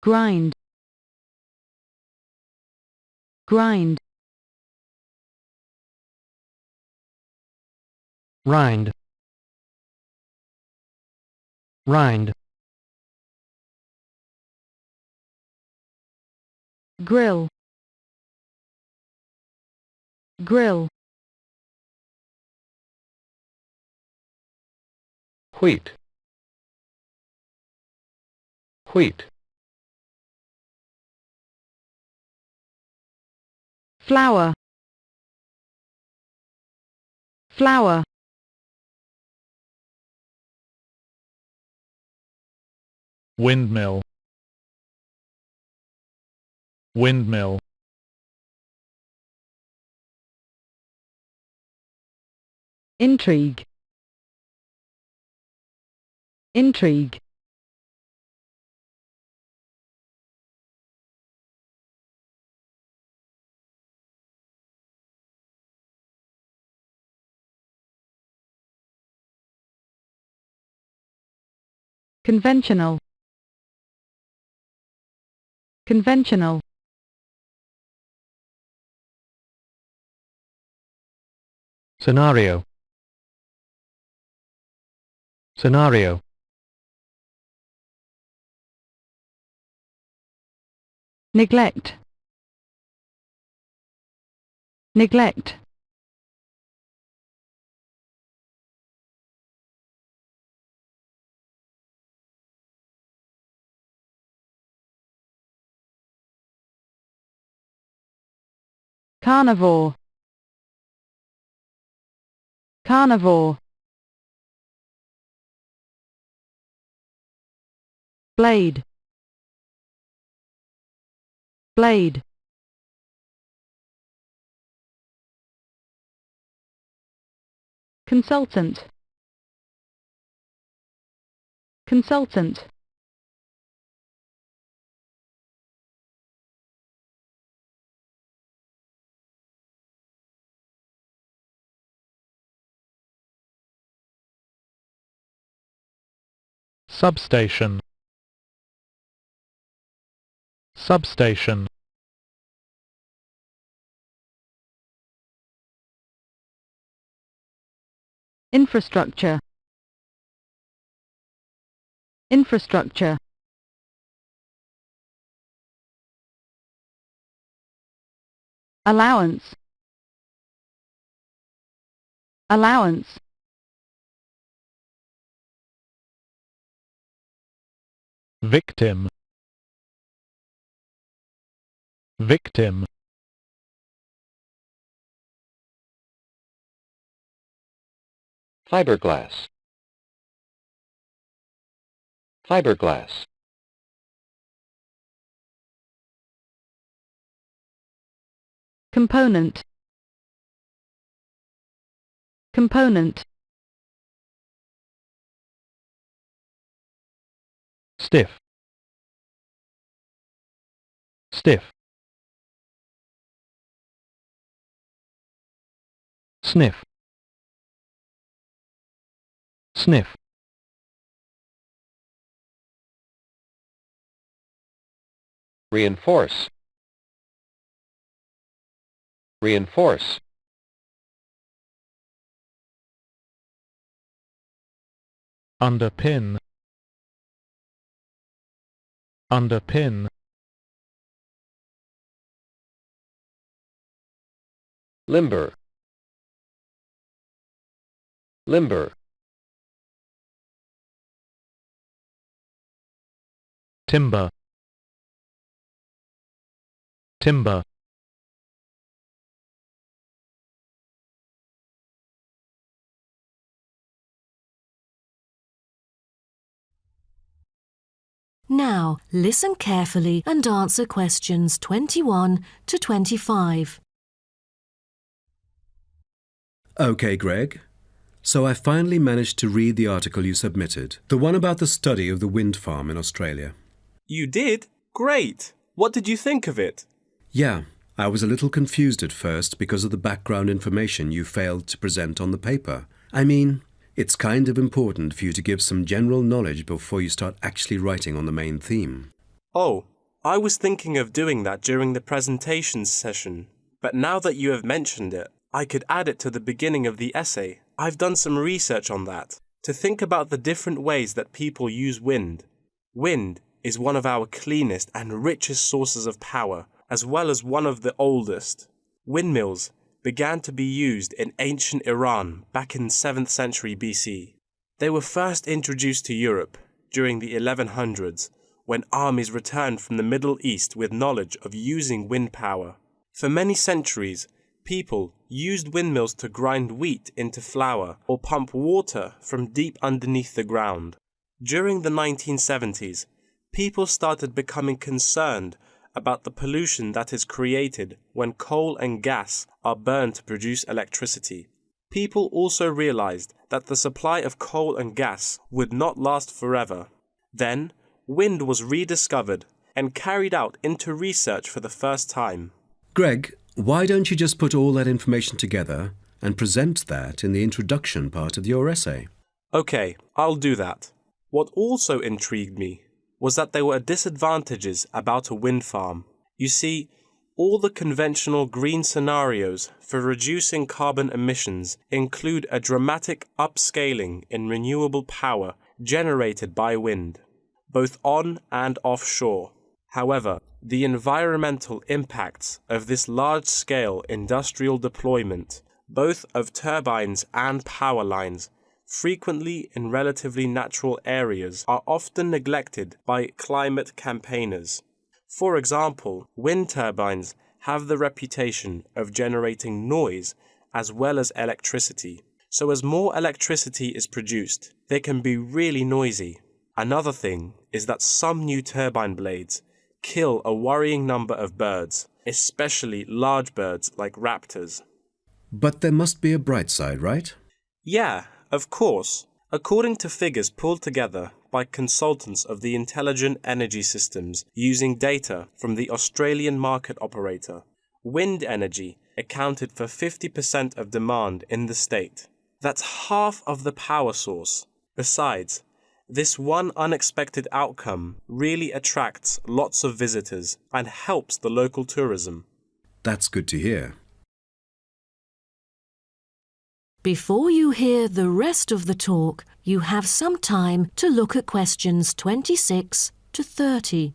grind, grind, rind, rind, grill, grill, wheat, wheat, flour, flour, windmill, windmill, intrigue, intrigue, conventional, conventional, scenario, scenario, neglect, neglect, carnivore, carnivore, blade, blade, consultant, consultant, substation, substation, infrastructure, infrastructure, allowance, allowance, victim, victim, fiberglass, fiberglass, component, component, stiff, stiff, sniff, sniff, reinforce, reinforce, underpin, underpin, limber, limber, timber, timber, Now, listen carefully and answer questions 21 to 25. OK, Greg. So I finally managed to read the article you submitted, the one about the study of the wind farm in Australia. You did? Great! What did you think of it? Yeah, I was a little confused at first because of the background information you failed to present on the paper. I mean, it's kind of important for you to give some general knowledge before you start actually writing on the main theme. Oh, I was thinking of doing that during the presentation session, but now that you have mentioned it, I could add it to the beginning of the essay. I've done some research on that, to think about the different ways that people use wind. Wind is one of our cleanest and richest sources of power, as well as one of the oldest. Windmills began to be used in ancient Iran back in 7th century BC. They were first introduced to Europe during the 1100s, when armies returned from the Middle East with knowledge of using wind power. For many centuries, people used windmills to grind wheat into flour or pump water from deep underneath the ground. During the 1970s, people started becoming concerned about the pollution that is created when coal and gas are burned to produce electricity. People also realized that the supply of coal and gas would not last forever. Then, wind was rediscovered and carried out into research for the first time. Greg, why don't you just put all that information together and present that in the introduction part of your essay? Okay, I'll do that. What also intrigued me was that there were disadvantages about a wind farm. You see, all the conventional green scenarios for reducing carbon emissions include a dramatic upscaling in renewable power generated by wind, both on and offshore. However, the environmental impacts of this large-scale industrial deployment, both of turbines and power lines, frequently in relatively natural areas, are often neglected by climate campaigners. For example, wind turbines have the reputation of generating noise as well as electricity. So as more electricity is produced, they can be really noisy. Another thing is that some new turbine blades kill a worrying number of birds, especially large birds like raptors. But there must be a bright side, right? Yeah, of course. According to figures pulled together by consultants of the Intelligent Energy Systems using data from the Australian market operator, wind energy accounted for 50% of demand in the state. That's half of the power source. Besides, this one unexpected outcome really attracts lots of visitors and helps the local tourism. That's good to hear. Before you hear the rest of the talk, you have some time to look at questions 26 to 30.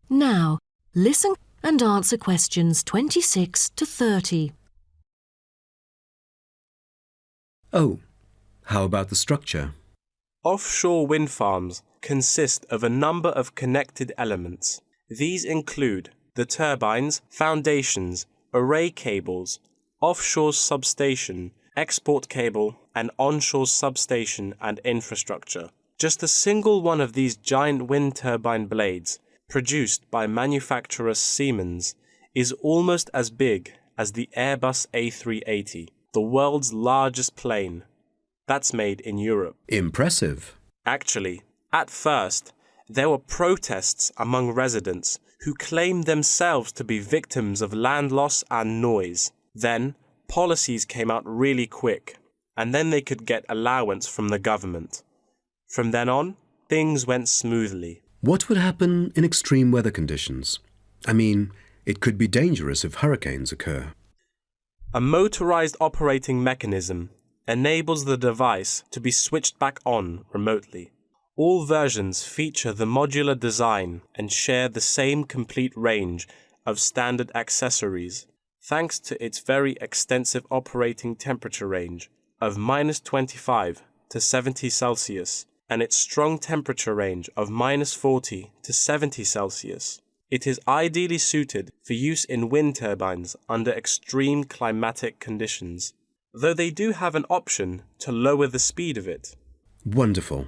Now, listen and answer questions 26 to 30. Oh, how about the structure? Offshore wind farms consist of a number of connected elements. These include the turbines, foundations, array cables, offshore substation, export cable, and onshore substation and infrastructure. Just a single one of these giant wind turbine blades, produced by manufacturer Siemens, is almost as big as the Airbus A380, the world's largest plane. That's made in Europe. Impressive. Actually, at first, there were protests among residents who claimed themselves to be victims of land loss and noise. Then, policies came out really quick, and then they could get allowance from the government. From then on, things went smoothly. What would happen in extreme weather conditions? I mean, it could be dangerous if hurricanes occur. A motorized operating mechanism enables the device to be switched back on remotely. All versions feature the modular design and share the same complete range of standard accessories, thanks to its very extensive operating temperature range of -25 to 70 Celsius and its strong temperature range of -40 to 70 Celsius. It is ideally suited for use in wind turbines under extreme climatic conditions, though they do have an option to lower the speed of it. Wonderful.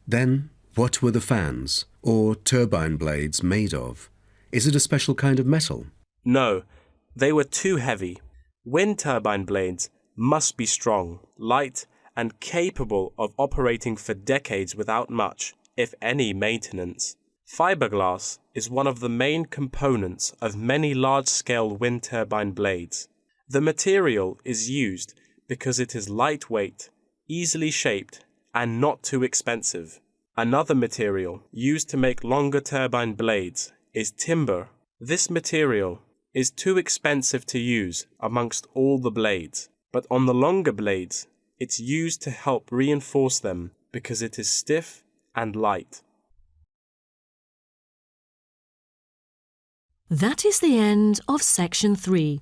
Then, what were the fans, or turbine blades, made of? Is it a special kind of metal? No, they were too heavy. Wind turbine blades must be strong, light, and capable of operating for decades without much, if any, maintenance. Fiberglass is one of the main components of many large-scale wind turbine blades. The material is used because it is lightweight, easily shaped, and not too expensive. Another material used to make longer turbine blades is timber. This material is too expensive to use amongst all the blades, but on the longer blades, it's used to help reinforce them because it is stiff and light. That is the end of section 3.